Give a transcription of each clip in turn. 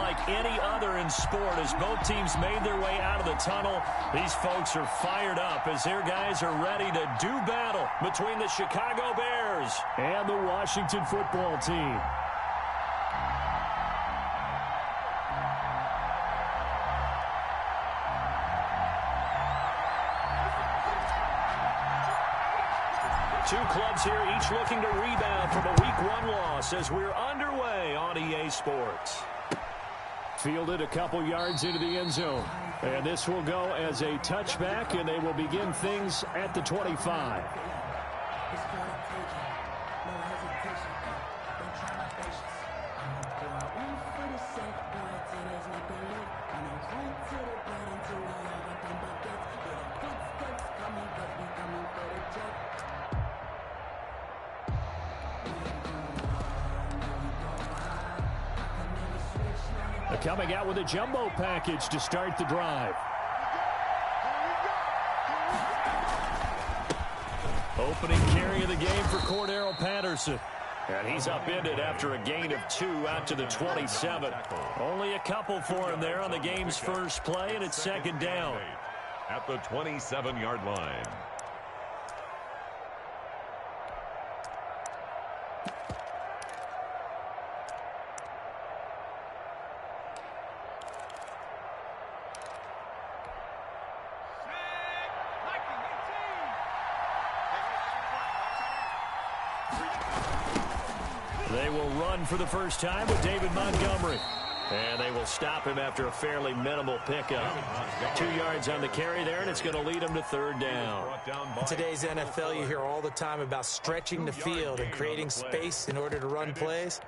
unlike any other in sport as both teams made their way out of the tunnel. These folks are fired up as their guys are ready to do battle between the Chicago Bears and the Washington football team. Two clubs here, each looking to rebound from a Week 1 loss as we're underway on EA Sports. Fielded a couple yards into the end zone. And this will go as a touchback, and they will begin things at the 25. Coming out with a jumbo package to start the drive. Opening carry of the game for Cordero Patterson. And he's upended after a gain of 2 out to the 27. Only a couple for him there on the game's first play, and it's second down. At the 27-yard line. They will run for the first time with David Montgomery. And they will stop him after a fairly minimal pickup. 2 yards on the carry there, and it's going to lead him to third down. In today's NFL, you hear all the time about stretching the field and creating space in order to run plays.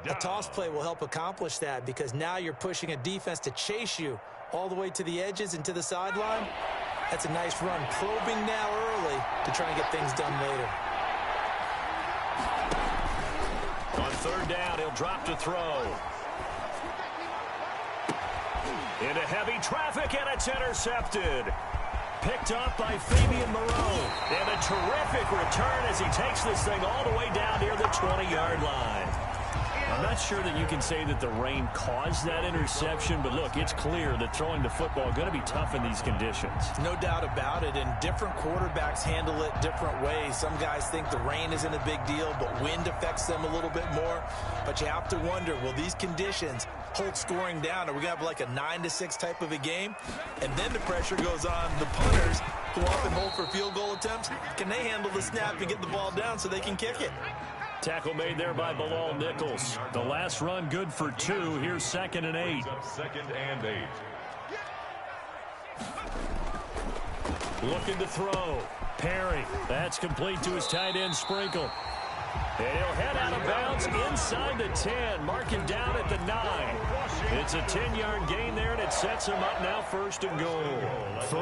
A toss play will help accomplish that because now you're pushing a defense to chase you all the way to the edges and to the sideline. That's a nice run, probing now early to try and get things done later. On third down, he'll drop to throw. Into heavy traffic, and it's intercepted. Picked up by Fabian Moreau. And a terrific return as he takes this thing all the way down near the 20-yard line. I'm not sure that you can say that the rain caused that interception, but look, it's clear that throwing the football is going to be tough in these conditions. No doubt about it, and different quarterbacks handle it different ways. Some guys think the rain isn't a big deal, but wind affects them a little bit more. But you have to wonder, will these conditions hold scoring down? Are we going to have like a 9-6 type of a game? And then the pressure goes on the punters who often hold for field goal attempts. Can they handle the snap and get the ball down so they can kick it? Tackle made there by Bilal Nichols. The last run good for 2. Here's 2nd and 8. Second and 8. Looking to throw. Perry. That's complete to his tight end Sprinkle. And he'll head out of bounds inside the 10. Marking down at the 9. It's a 10-yard gain there, and it sets him up now 1st and goal.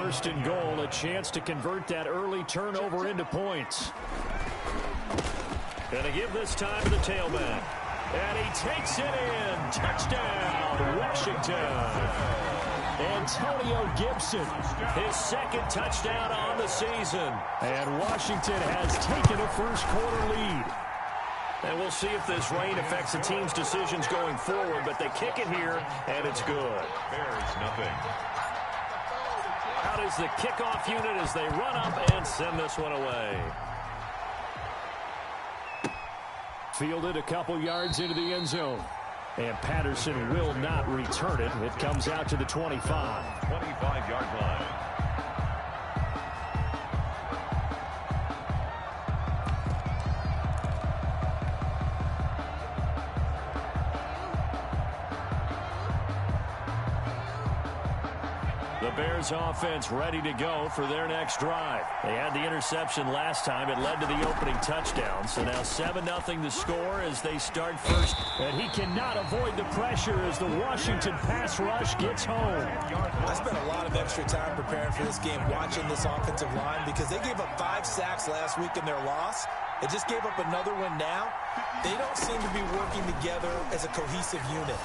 1st and goal, a chance to convert that early turnover into points. Going to give this time to the tailback. And he takes it in. Touchdown, Washington. Antonio Gibson, his 2nd touchdown on the season. And Washington has taken a first-quarter lead. And we'll see if this rain affects the team's decisions going forward, but they kick it here, and it's good. Bears nothing. Out is the kickoff unit as they run up and send this one away. Fielded a couple yards into the end zone. And Patterson will not return it. It comes out to the 25. 25-yard line. The Bears offense ready to go for their next drive. They had the interception last time. It led to the opening touchdown. So now 7-0 to score as they start first. And he cannot avoid the pressure as the Washington pass rush gets home. I spent a lot of extra time preparing for this game watching this offensive line because they gave up 5 sacks last week in their loss. They just gave up another one now. They don't seem to be working together as a cohesive unit.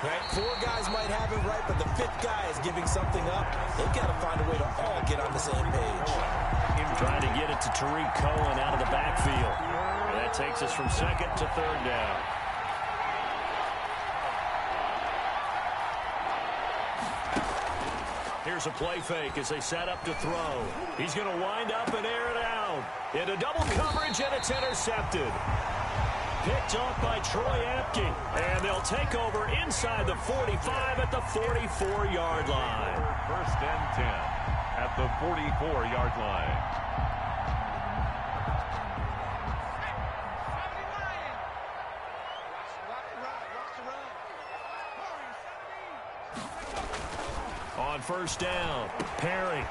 Right? 4 guys might have it right, but the 5th guy is giving something up. They've got to find a way to all get on the same page. Trying to get it to Tariq Cohen out of the backfield. And that takes us from 2nd to 3rd down. Here's a play fake as they set up to throw. He's going to wind up and air it out. Into double coverage, and it's intercepted. Picked off by Troy Apke. And they'll take over inside the 45 at the 44-yard line. First and 10 at the 44-yard line. On first down, Perry.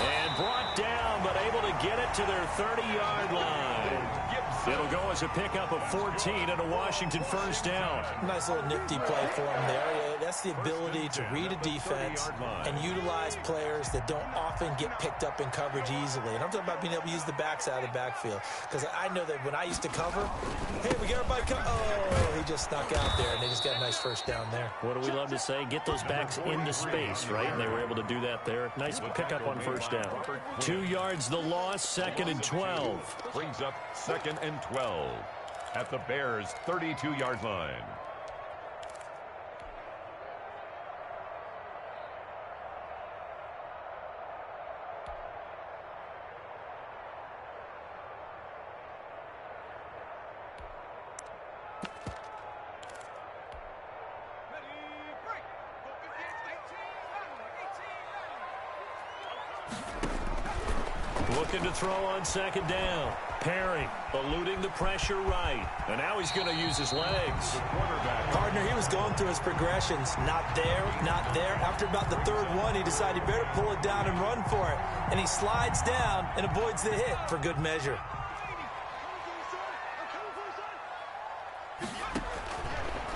And brought down, but able to get it to their 30-yard line. It'll go as a pickup of 14 and a Washington first down. Nice little nifty play for him there. That's the ability to read a defense and utilize players that don't often get picked up in coverage easily. And I'm talking about being able to use the backs out of the backfield. Because I know that when I used to cover, hey, we got everybody come. Oh, he just snuck out there, and they just got a nice first down there. What do we love to say? Get those backs into space, right? And they were able to do that there. Nice pickup on first down. 2 yards the loss, 2nd and 12. Brings up 2nd and 12 at the Bears' 32-yard line. Looking to throw on 2nd down. Perry eluding the pressure right. And now he's going to use his legs. Partner, he was going through his progressions. Not there, not there. After about the 3rd one, he decided he better pull it down and run for it. And he slides down and avoids the hit for good measure.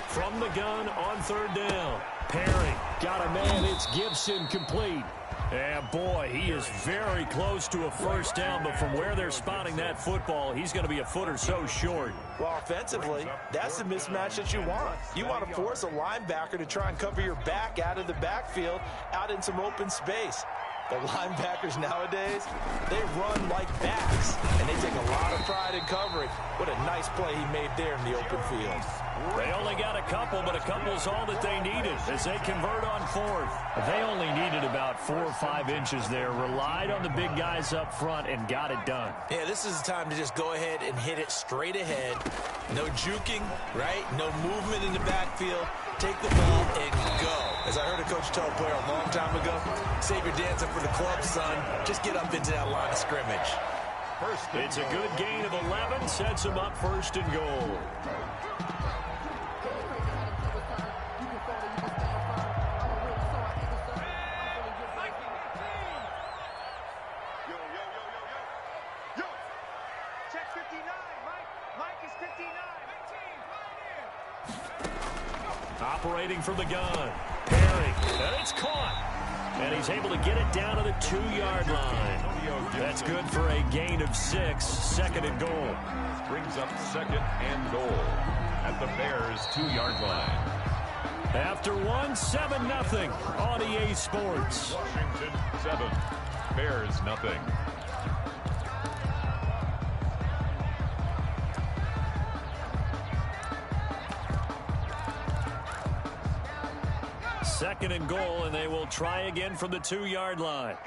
From the gun on 3rd down. Perry got a man. It's Gibson complete. And boy, he is very close to a first down, but from where they're spotting that football, he's going to be a foot or so short. Well, offensively, that's the mismatch that you want. You want to force a linebacker to try and cover your back out of the backfield, out in some open space. The linebackers nowadays, they run like backs, and they take a lot of pride in covering. What a nice play he made there in the open field. They only got a couple, but a couple is all that they needed as they convert on 4th. They only needed about 4 or 5 inches there, relied on the big guys up front, and got it done. Yeah, this is the time to just go ahead and hit it straight ahead. No juking, right? No movement in the backfield. Take the ball and go. As I heard a coach tell a player a long time ago, save your dancing for the club, son. Just get up into that line of scrimmage. It's a good gain of 11, sets him up 1st and goal. Operating from the gun. Perry. And it's caught. And he's able to get it down to the 2-yard line. That's good for a gain of 6. 2nd and goal. Brings up 2nd and goal at the Bears' 2-yard line. After 7-0 on EA Sports. Washington 7, Bears nothing. Second and goal, and they will try again from the 2-yard line.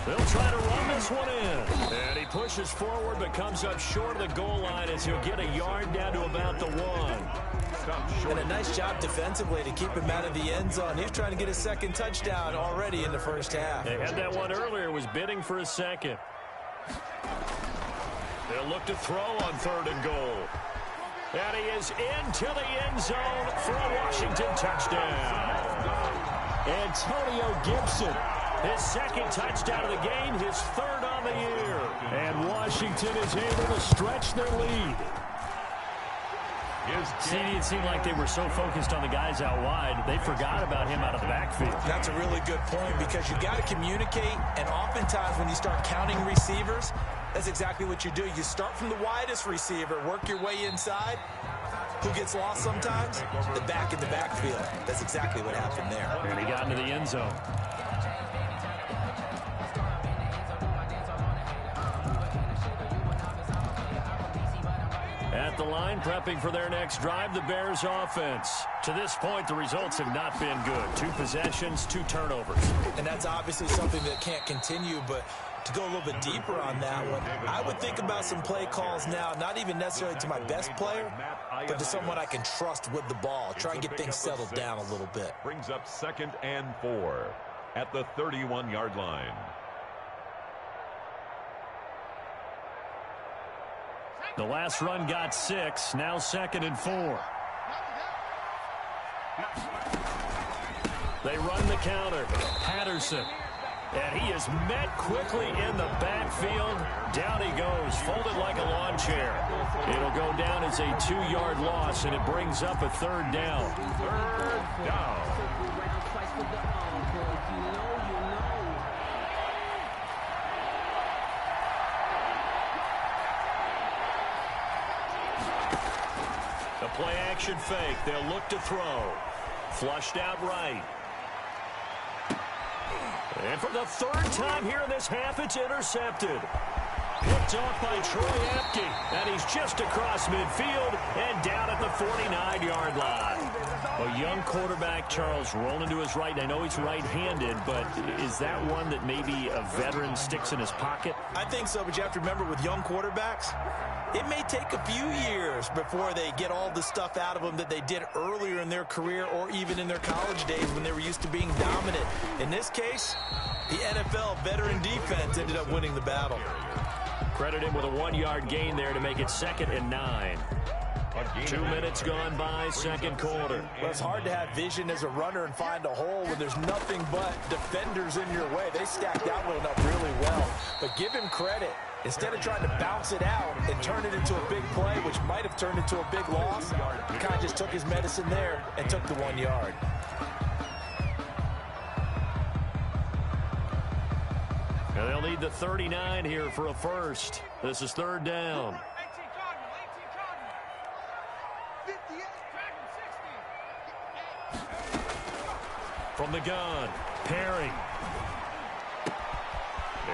They'll try to run this one in. And he pushes forward, but comes up short of the goal line as he'll get a yard down to about the 1. And a nice job defensively to keep him out of the end zone. He's trying to get a 2nd touchdown already in the first half. They had that one earlier, was bidding for a 2nd. They'll look to throw on 3rd and goal. And he is into the end zone for a Washington touchdown. Antonio Gibson, his 2nd touchdown of the game, his 3rd on the year. And Washington is able to stretch their lead. See, it seemed like they were so focused on the guys out wide, they forgot about him out of the backfield. That's a really good point because you got to communicate, and oftentimes when you start counting receivers, that's exactly what you do. You start from the widest receiver, work your way inside. Who gets lost sometimes? The back in the backfield. That's exactly what happened there. And he got into the end zone. At the line, prepping for their next drive, the Bears offense. To this point, the results have not been good. 2 possessions, 2 turnovers. And that's obviously something that can't continue, but to go a little bit deeper on that one, I would think about some play calls now, not even necessarily to my best player, but to someone I can trust with the ball. Try and get things settled down a little bit. Brings up 2nd and 4 at the 31-yard line. The last run got 6, now 2nd and 4. They run the counter. Patterson. And he is met quickly in the backfield. Down he goes, folded like a lawn chair. It'll go down as a 2-yard loss, and it brings up a 3rd down. 3rd down. The play action fake. They'll look to throw. Flushed out right. And for the 3rd time here in this half, it's intercepted. Picked off by Troy Apke. And he's just across midfield and down at the 49-yard line. A young quarterback, Charles, rolling to his right. I know he's right-handed, but is that one that maybe a veteran sticks in his pocket? I think so, but you have to remember with young quarterbacks, it may take a few years before they get all the stuff out of them that they did earlier in their career or even in their college days when they were used to being dominant. In this case, the NFL veteran defense ended up winning the battle. Credit him with a 1-yard gain there to make it 2nd and 9. 2 minutes gone by, 2nd quarter. Well, it's hard to have vision as a runner and find a hole when there's nothing but defenders in your way. They stacked that one up really well. But give him credit. Instead of trying to bounce it out and turn it into a big play, which might have turned into a big loss, he kind of just took his medicine there and took the 1 yard. And they'll need the 39 here for a first. This is 3rd down. From the gun, Perry.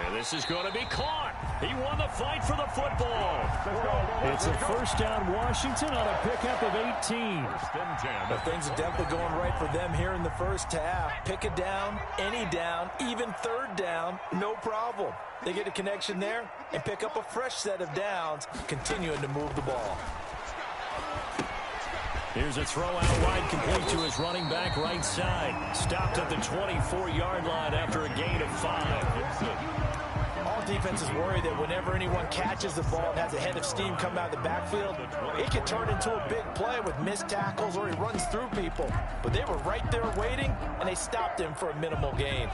And this is going to be caught. He won the fight for the football. It's a 1st down, Washington, on a pickup of 18. But things are definitely going right for them here in the first half. Pick a down, any down, even 3rd down, no problem. They get a connection there and pick up a fresh set of downs, continuing to move the ball. Here's a throw out wide, complete to his running back right side. Stopped at the 24-yard line after a gain of 5. All defenses worry that whenever anyone catches the ball and has a head of steam come out of the backfield, it can turn into a big play with missed tackles or he runs through people. But they were right there waiting, and they stopped him for a minimal gain.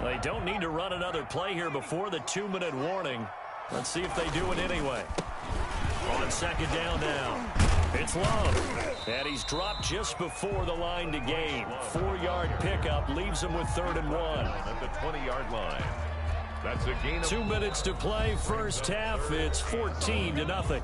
They don't need to run another play here before the 2-minute warning. Let's see if they do it anyway. On 2nd down now. It's Love. And he's dropped just before the line to gain. 4-yard pickup leaves him with 3rd and 1. At the 20-yard line. That's a gain of 2 minutes to play, first half. It's 14-0.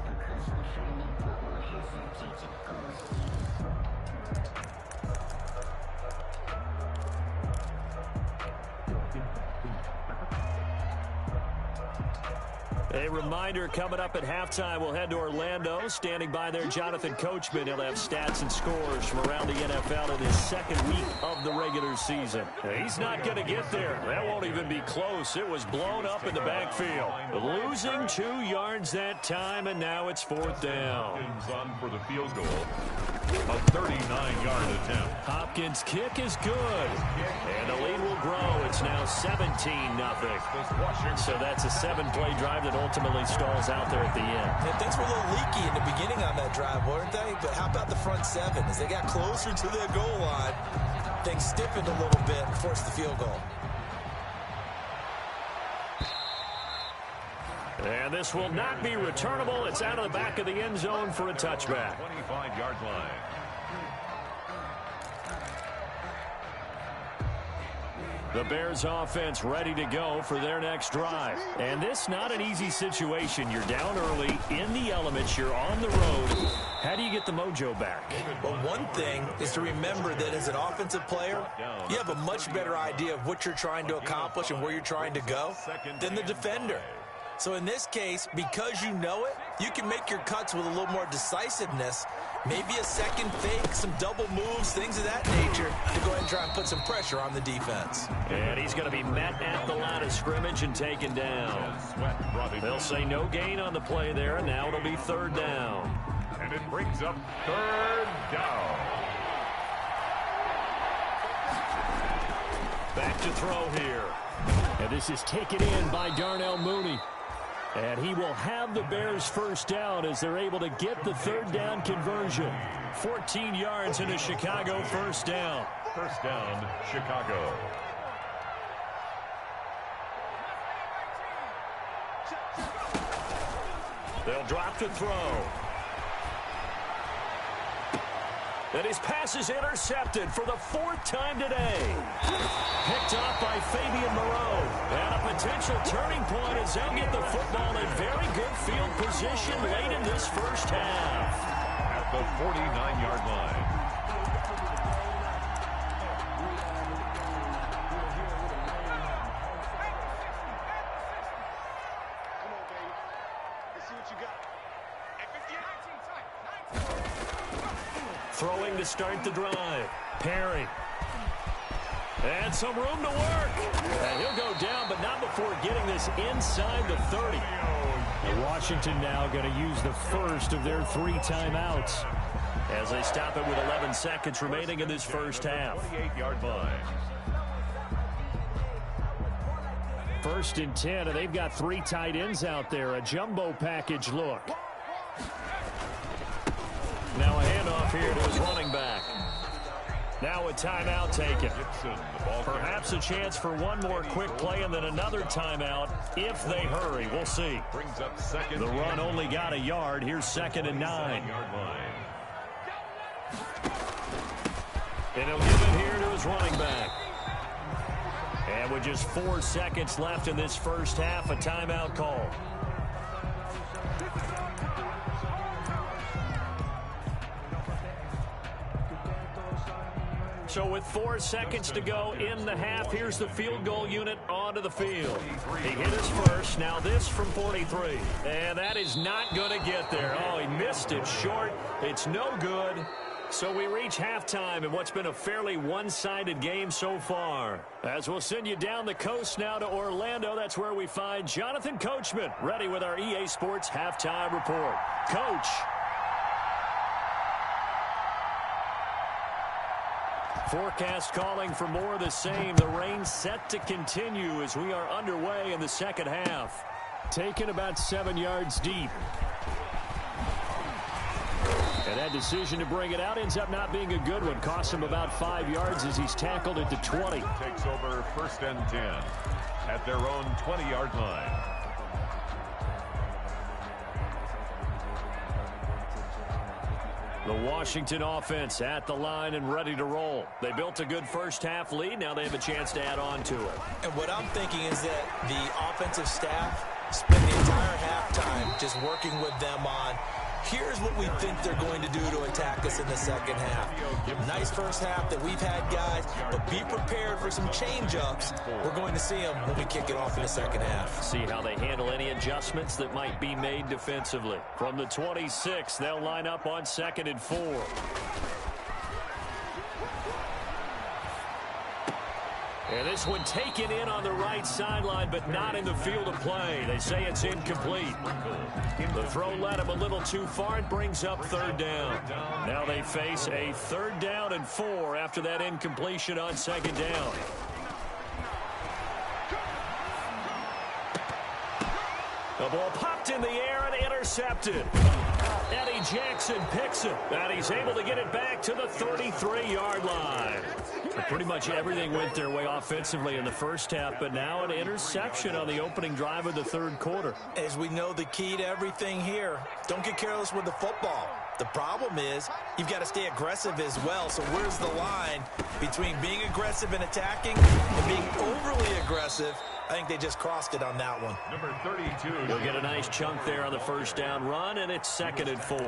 A reminder, coming up at halftime, we'll head to Orlando. Standing by there, Jonathan Coachman. He'll have stats and scores from around the NFL in his 2nd week of the regular season. He's not going to get there. That won't even be close. It was blown up in the backfield. Losing 2 yards that time, and now it's 4th down. on for the field goal. A 39-yard attempt. Hopkins' kick is good. And the lead will grow. It's now 17-0. So that's a 7-play drive that ultimately stalls out there at the end. And things were a little leaky in the beginning on that drive, weren't they? But how about the front 7? As they got closer to their goal line, things stiffened a little bit and forced the field goal. And this will not be returnable. It's out of the back of the end zone for a touchback. 25-yard line. The Bears offense ready to go for their next drive. And this not an easy situation. You're down early, in the elements, you're on the road. How do you get the mojo back? Well, one thing is to remember that as an offensive player, you have a much better idea of what you're trying to accomplish and where you're trying to go than the defender. So in this case, because you know it, you can make your cuts with a little more decisiveness. Maybe a second fake, some double moves, things of that nature to go ahead and try and put some pressure on the defense. And he's going to be met at the line of scrimmage and taken down. They'll say no gain on the play there, and now it'll be third down. And it brings up third down. Back to throw here. And this is taken in by Darnell Mooney. And he will have the Bears first down as they're able to get the third down conversion. 14 yards in a Chicago first down. First down, Chicago. They'll drop to throw. And his pass is intercepted for the fourth time today. Picked up by Fabian Moreau. And a potential turning point as they'll get the football in very good field position late in this first half. At the 49-yard line. Throwing to start the drive. Perry. And some room to work. And he'll go down, but not before getting this inside the 30. And Washington now going to use the first of their 3 timeouts as they stop it with 11 seconds remaining in this first half. 28-yard line. First and 10, and they've got 3 tight ends out there. A jumbo package look. Now a handoff here to his running back. Now a timeout taken. Perhaps a chance for one more quick play and then another timeout if they hurry. We'll see. Brings up second. The run only got a yard. Here's 2nd and 9. And he'll give it here to his running back. And with just 4 seconds left in this first half, a timeout call. So with 4 seconds to go in the half, here's the field goal unit onto the field. He hit his first. Now this from 43. And that is not going to get there. Oh, he missed it short. It's no good. So we reach halftime in what's been a fairly one-sided game so far. As we'll send you down the coast now to Orlando, that's where we find Jonathan Coachman ready with our EA Sports Halftime Report. Coach. Forecast calling for more of the same. The rain set to continue as we are underway in the second half. Taken about 7 yards deep. And that decision to bring it out ends up not being a good one. Costs him about 5 yards as he's tackled at the 20. Takes over 1st and 10 at their own 20-yard line. The Washington offense at the line and ready to roll. They built a good first half lead. Now they have a chance to add on to it. And what I'm thinking is that the offensive staff spent the entire halftime just working with them on, here's what we think they're going to do to attack us in the second half. Nice first half that we've had, guys, but be prepared for some change-ups. We're going to see them when we kick it off in the second half. See how they handle any adjustments that might be made defensively. From the 26, they'll line up on 2nd and 4. And this one taken in on the right sideline, but not in the field of play. They say it's incomplete. The throw led him a little too far. It brings up 3rd down. Now they face a 3rd down and 4 after that incompletion on 2nd down. The ball popped in the air and intercepted. Eddie Jackson picks it, and he's able to get it back to the 33-yard line. Pretty much everything went their way offensively in the first half, but now an interception on the opening drive of the 3rd quarter. As we know, the key to everything here, don't get careless with the football. The problem is you've got to stay aggressive as well. So where's the line between being aggressive and attacking and being overly aggressive I think they just crossed it on that one. Number 32. They'll get a nice chunk there on the first down run, and it's 2nd and 4.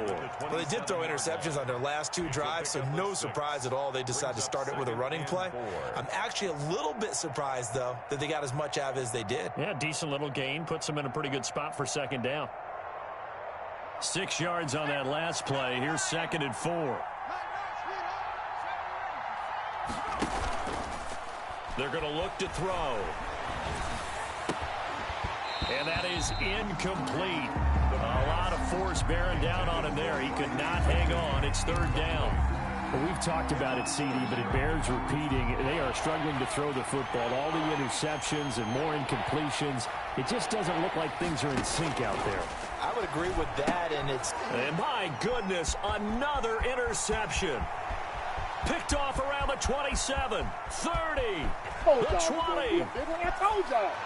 Well, they did throw interceptions on their last 2 drives, so no surprise at all they decided to start it with a running play. I'm actually a little bit surprised, though, that they got as much out of it as they did. Yeah, decent little gain. Puts them in a pretty good spot for 2nd down. 6 yards on that last play. Here's 2nd and 4. They're going to look to throw. And that is incomplete. A lot of force bearing down on him there. He could not hang on. It's 3rd down. Well, we've talked about it, CD, but it bears repeating. They are struggling to throw the football. All the interceptions and more incompletions. It just doesn't look like things are in sync out there. I would agree with that, and And my goodness, another interception. Picked off around the 27, 30, the 20.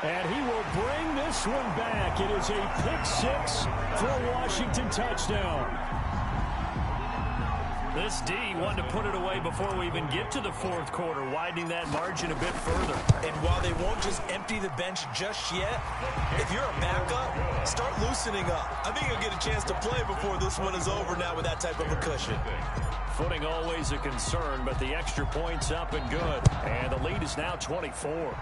And he will bring this one back. It is a pick 6 for a Washington touchdown. This D wanted to put it away before we even get to the 4th quarter, widening that margin a bit further. And while they won't just empty the bench just yet, if you're a backup, start loosening up. I think you'll get a chance to play before this one is over now with that type of a cushion. Footing always a concern, but the extra point's up and good. And the lead is now 24.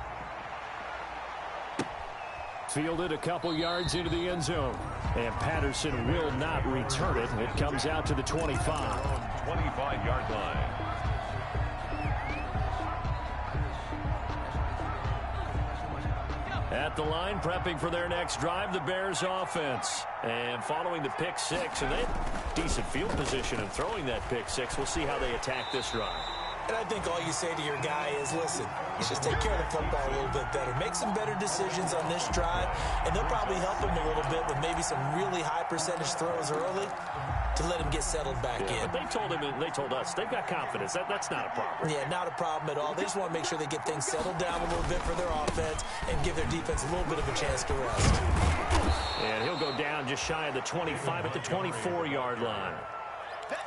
Fielded a couple yards into the end zone. And Patterson will not return it. It comes out to the 25. 25-yard line. At the line, prepping for their next drive, the Bears offense. And following the pick 6, and they have decent field position in throwing that pick 6. We'll see how they attack this drive. And I think all you say to your guy is, listen, let's just take care of the football a little bit better. Make some better decisions on this drive, and they'll probably help him a little bit with maybe some really high percentage throws early to let him get settled back in. But they told us they've got confidence. That's not a problem. Yeah, not a problem at all. They just want to make sure they get things settled down a little bit for their offense and give their defense a little bit of a chance to rest. And he'll go down just shy of the 25 at the 24-yard line.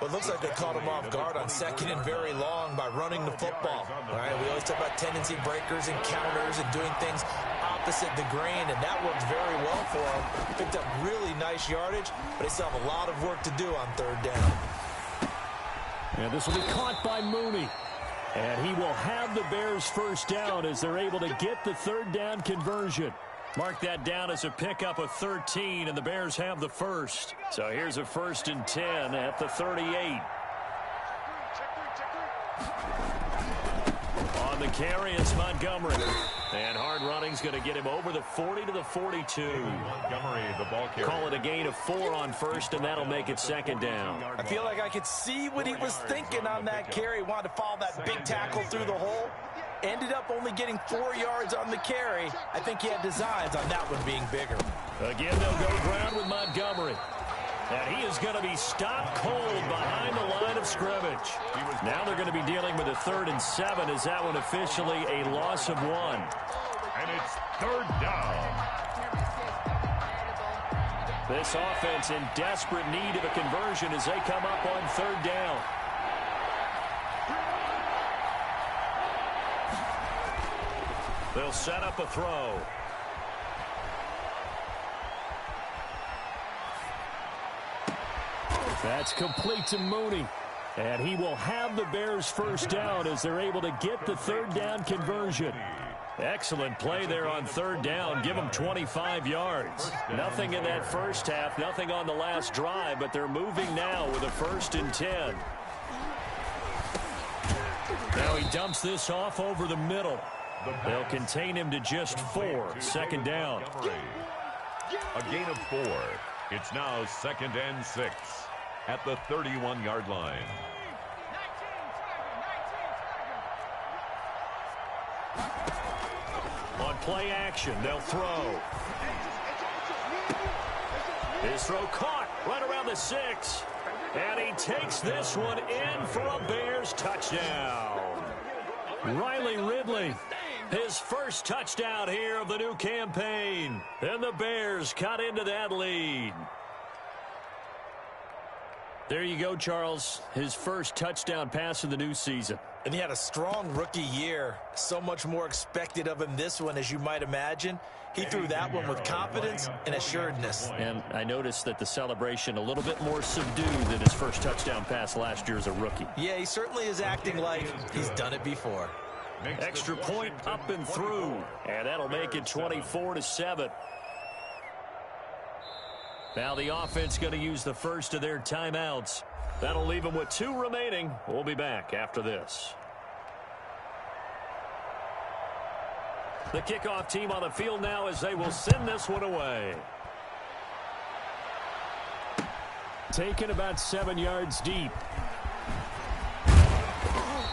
Well, it looks like they caught him off guard on 2nd and very long by running the football. All right, we always talk about tendency breakers and counters and doing things opposite the grain, and that worked very well for him. Picked up really nice yardage, but they still have a lot of work to do on 3rd down. And this will be caught by Mooney. And he will have the Bears first down as they're able to get the 3rd down conversion. Mark that down as a pickup of 13, and the Bears have the first. So here's a 1st and 10 at the 38. On the carry, it's Montgomery. And hard running's going to get him over the 40 to the 42. Montgomery, the ball carrier. Call it a gain of 4 on 1st, and that'll make it 2nd down. I feel like I could see what he was thinking on that carry. Wanted to follow that big tackle through the hole. Ended up only getting 4 yards on the carry. I think he had designs on that one being bigger. Again, they'll go ground with Montgomery. And he is going to be stopped cold behind the line of scrimmage. Now they're going to be dealing with a 3rd and 7. Is that one officially a loss of 1? And it's 3rd down. This offense in desperate need of a conversion as they come up on 3rd down. They'll set up a throw. That's complete to Mooney. And he will have the Bears first down as they're able to get the 3rd down conversion. Excellent play there on 3rd down. Give them 25 yards. Nothing in that first half, nothing on the last drive, but they're moving now with a 1st and 10. Now he dumps this off over the middle. They'll contain him to just 4. 2nd down. A gain of 4. It's now 2nd and 6 at the 31-yard line. On play action, they'll throw. His throw caught right around the 6. And he takes this one in for a Bears touchdown. Riley Ridley, his first touchdown here of the new campaign. And the Bears cut into that lead. There you go, Charles. His first touchdown pass of the new season. And he had a strong rookie year. So much more expected of him this one, as you might imagine. He threw that one with confidence and assuredness. And I noticed that the celebration a little bit more subdued than his first touchdown pass last year as a rookie. Yeah, he certainly is acting like he's done it before. Extra point up and through. And that'll make it 24-7. Now the offense going to use the first of their timeouts. That'll leave them with 2 remaining. We'll be back after this. The kickoff team on the field now as they will send this one away. Taken about 7 yards deep.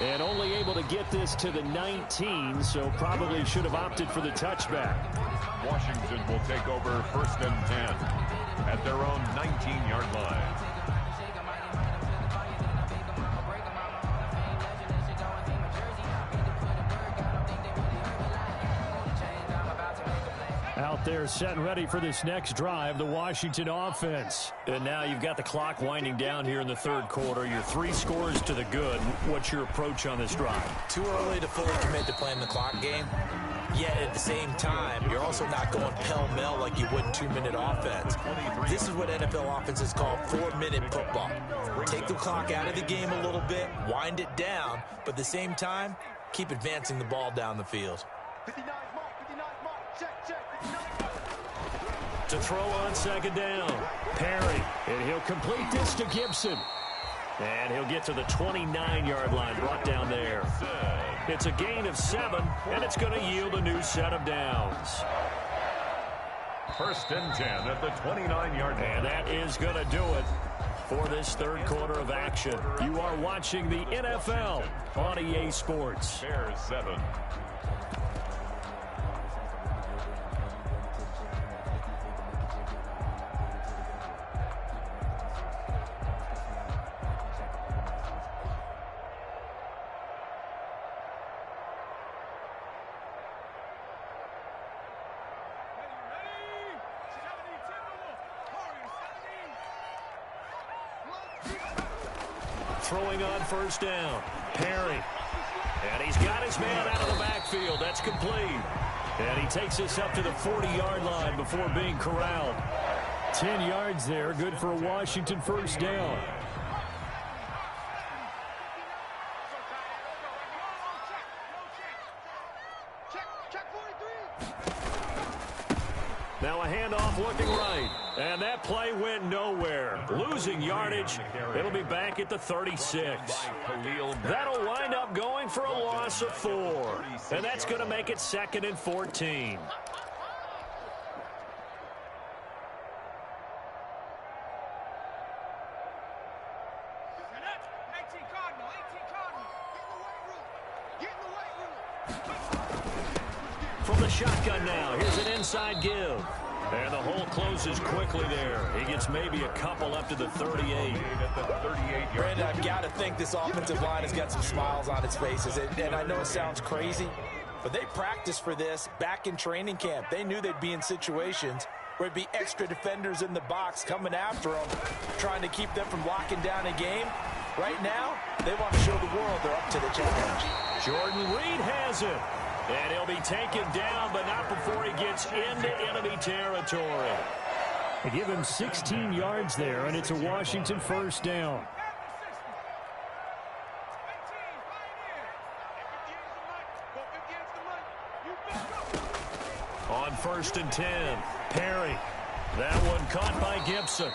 And only able to get this to the 19, so probably should have opted for the touchback. Washington will take over 1st and 10 at their own 19-yard line. Out there set and ready for this next drive, the Washington offense. And now you've got the clock winding down here in the 3rd quarter. Your 3 scores to the good. What's your approach on this drive? Too early to fully commit to playing the clock game. Yet at the same time, you're also not going pell-mell like you would in 2-minute offense. This is what NFL offenses call 4-minute football. Take the clock out of the game a little bit, wind it down, but at the same time, keep advancing the ball down the field. To throw on 2nd down. Perry, and he'll complete this to Gibson. And he'll get to the 29-yard line, brought down there. It's a gain of 7, and it's going to yield a new set of downs. 1st and 10 at the 29-yard line. And that is going to do it for this 3rd quarter of action. You are watching the NFL on EA Sports. Bears 7. Throwing on 1st down. Perry. And he's got his man out of the backfield. That's complete. And he takes this up to the 40-yard line before being corralled. 10 yards there. Good for a Washington 1st down. Now a handoff looking right. And that play went nowhere. Losing yardage. It'll be back at the 36. That'll wind up going for a loss of 4. And that's going to make it 2nd and 14. From the shotgun now, here's an inside give. And the hole closes quickly there. He gets maybe a couple up to the 38. Brandon, I've got to think this offensive line has got some smiles on its faces. And I know it sounds crazy, but they practiced for this back in training camp. They knew they'd be in situations where it'd be extra defenders in the box coming after them, trying to keep them from locking down a game. Right now, they want to show the world they're up to the challenge. Jordan Reed has it. And he'll be taken down, but not before he gets into enemy territory. They give him 16 yards there, and it's a Washington 1st down. On 1st and 10, Perry. That one caught by Gibson.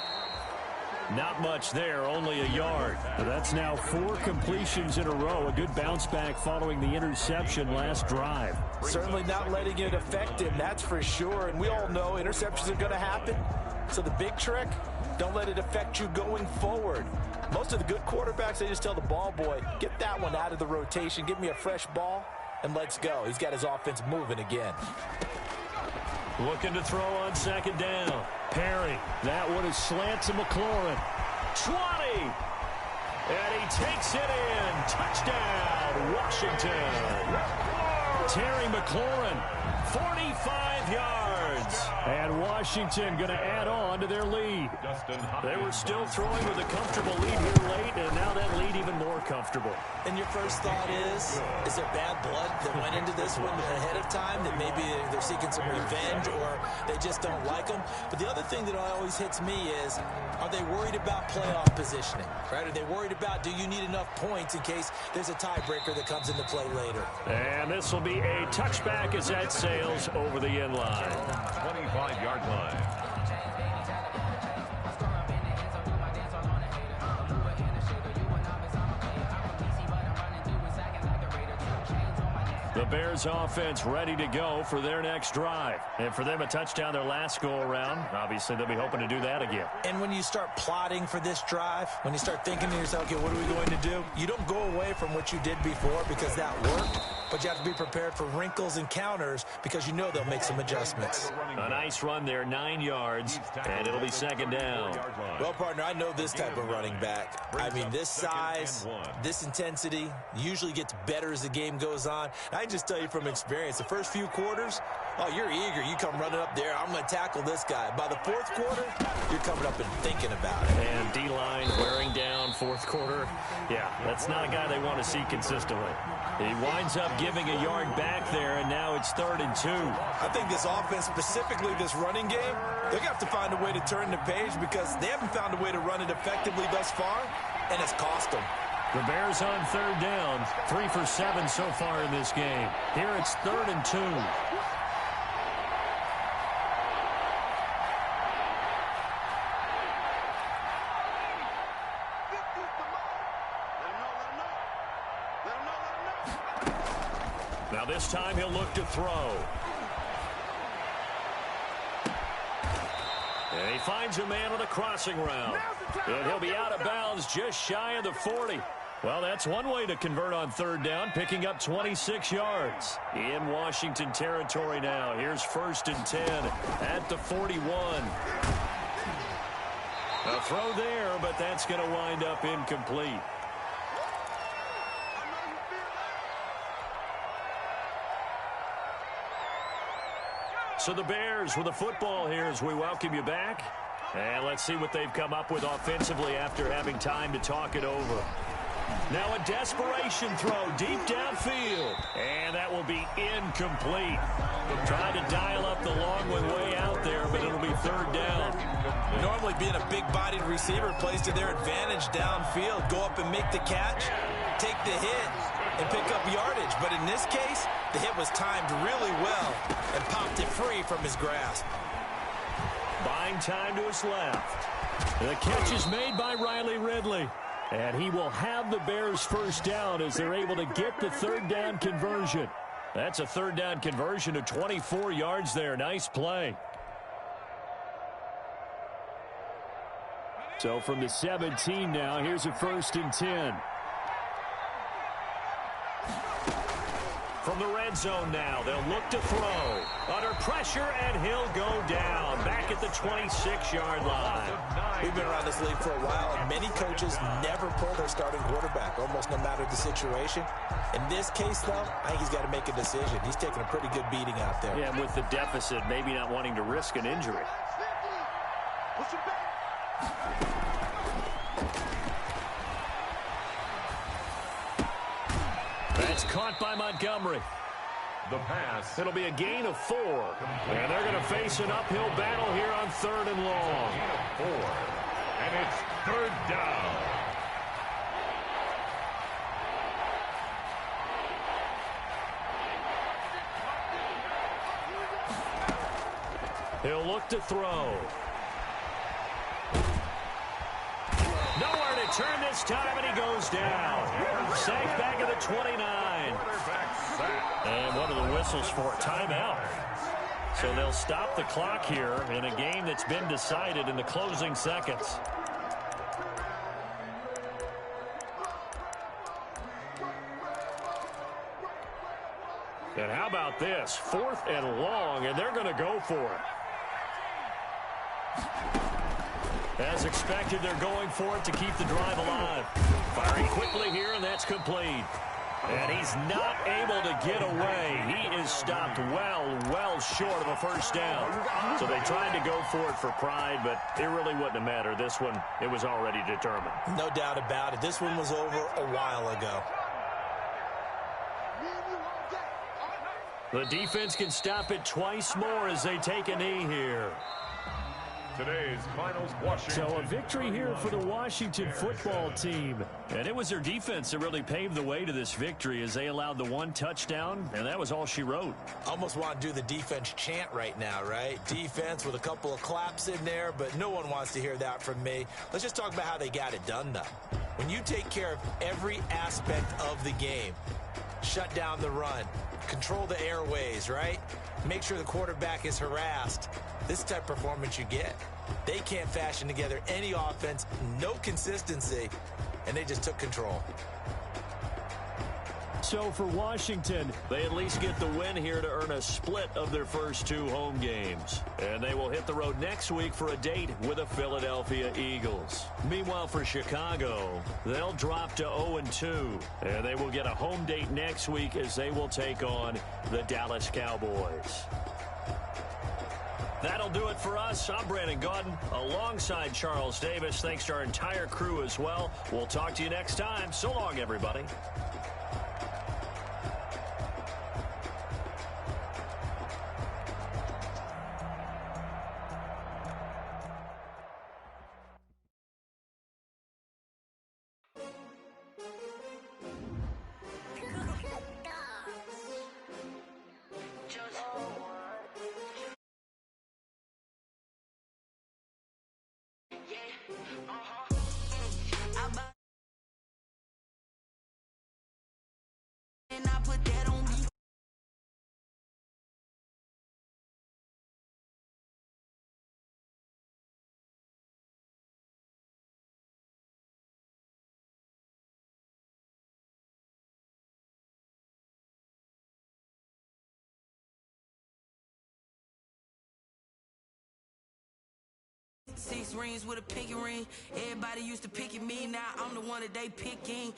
Not much there, only a yard. That's now 4 completions in a row. A good bounce back following the interception last drive. Certainly not letting it affect him, that's for sure. And we all know interceptions are going to happen. So the big trick, don't let it affect you going forward. Most of the good quarterbacks, they just tell the ball boy, get that one out of the rotation, give me a fresh ball, and let's go. He's got his offense moving again. Looking to throw on 2nd down. Perry. That one is slant to McLaurin. 20. And he takes it in. Touchdown, Washington. Terry McLaurin. 45 yards. And Washington going to add on to their lead. They were still throwing with a comfortable lead comfortable. And your first thought is there bad blood that went into this one ahead of time, that maybe they're seeking some revenge or they just don't like them? But the other thing that always hits me is, are they worried about playoff positioning, right? Are they worried about, do you need enough points in case there's a tiebreaker that comes into play later? And this will be a touchback as that sails over the end line. 25-yard line. The Bears offense ready to go for their next drive. And for them, a touchdown their last go-around. Obviously, they'll be hoping to do that again. And when you start plotting for this drive, when you start thinking to yourself, okay, what are we going to do? You don't go away from what you did before because that worked, but you have to be prepared for wrinkles and counters because you know they'll make some adjustments. A nice run there, 9 yards, and it'll be second down. Well, partner, I know this type of running back. I mean, this size, this intensity usually gets better as the game goes on. I just tell you from experience, the first few quarters, oh, you're eager. You come running up there, I'm going to tackle this guy. By the fourth quarter, you're coming up and thinking about it. And D-line wearing down fourth quarter. Yeah, that's not a guy they want to see consistently. He winds up giving a yard back there, and now it's 3rd and 2. I think this offense, specifically this running game, they're going to have to find a way to turn the page because they haven't found a way to run it effectively thus far, and it's cost them. The Bears on 3rd down, 3 for 7 so far in this game. Here it's 3rd and 2. Now this time he'll look to throw. And he finds a man on a crossing route. And he'll be out of bounds just shy of the 40. Well, that's one way to convert on 3rd down, picking up 26 yards. In Washington territory now. Here's 1st and 10 at the 41. A throw there, but that's going to wind up incomplete. So the Bears with the football here as we welcome you back. And let's see what they've come up with offensively after having time to talk it over. Now a desperation throw deep downfield. And that will be incomplete. Trying to dial up the long one way out there, but it'll be 3rd down. Normally being a big-bodied receiver plays to their advantage downfield. Go up and make the catch, take the hit, and pick up yardage. But in this case, the hit was timed really well and popped it free from his grasp. Buying time to his left. The catch is made by Riley Ridley. And he will have the Bears' 1st down as they're able to get the 3rd down conversion. That's a 3rd down conversion of 24 yards there. Nice play. So from the 17 now, here's a 1st and 10. From the red zone now, they'll look to throw. Under pressure, and he'll go down. Back at the 26-yard line. We've been around this league for a while, and many coaches never pull their starting quarterback, almost no matter the situation. In this case, though, I think he's got to make a decision. He's taking a pretty good beating out there. Yeah, with the deficit, maybe not wanting to risk an injury. That's caught by Montgomery. The pass. It'll be a gain of 4. And they're going to face an uphill battle here on 3rd and long. Gain of 4. And it's 3rd down. He'll look to throw. Nowhere to turn this time, and he goes down. Sacked back at the 29. And one of the whistles for timeout. So they'll stop the clock here in a game that's been decided in the closing seconds. And how about this? 4th and long, and they're going to go for it. As expected, they're going for it to keep the drive alive. Firing quickly here, and that's complete. And he's not able to get away. He is stopped well short of a first down. So they tried to go for it for pride, but it really wouldn't have mattered. This one, it was already determined. No doubt about it. This one was over a while ago. The defense can stop it twice more as they take a knee here. Today's finals, Washington. So a victory here for the Washington football team. And it was their defense that really paved the way to this victory as they allowed the one touchdown, and that was all she wrote. Almost want to do the defense chant right now, right? Defense with a couple of claps in there, but no one wants to hear that from me. Let's just talk about how they got it done, though. When you take care of every aspect of the game, shut down the run, control the airways, right? Make sure the quarterback is harassed. This type of performance you get. They can't fashion together any offense, no consistency, and they just took control. So for Washington, they at least get the win here to earn a split of their first 2 home games. And they will hit the road next week for a date with the Philadelphia Eagles. Meanwhile, for Chicago, they'll drop to 0-2. And they will get a home date next week as they will take on the Dallas Cowboys. That'll do it for us. I'm Brandon Gaudin alongside Charles Davis. Thanks to our entire crew as well. We'll talk to you next time. So long, everybody. And I put that on me. Six rings with a pinky ring. Everybody used to pick at me. Now I'm the one that they picking.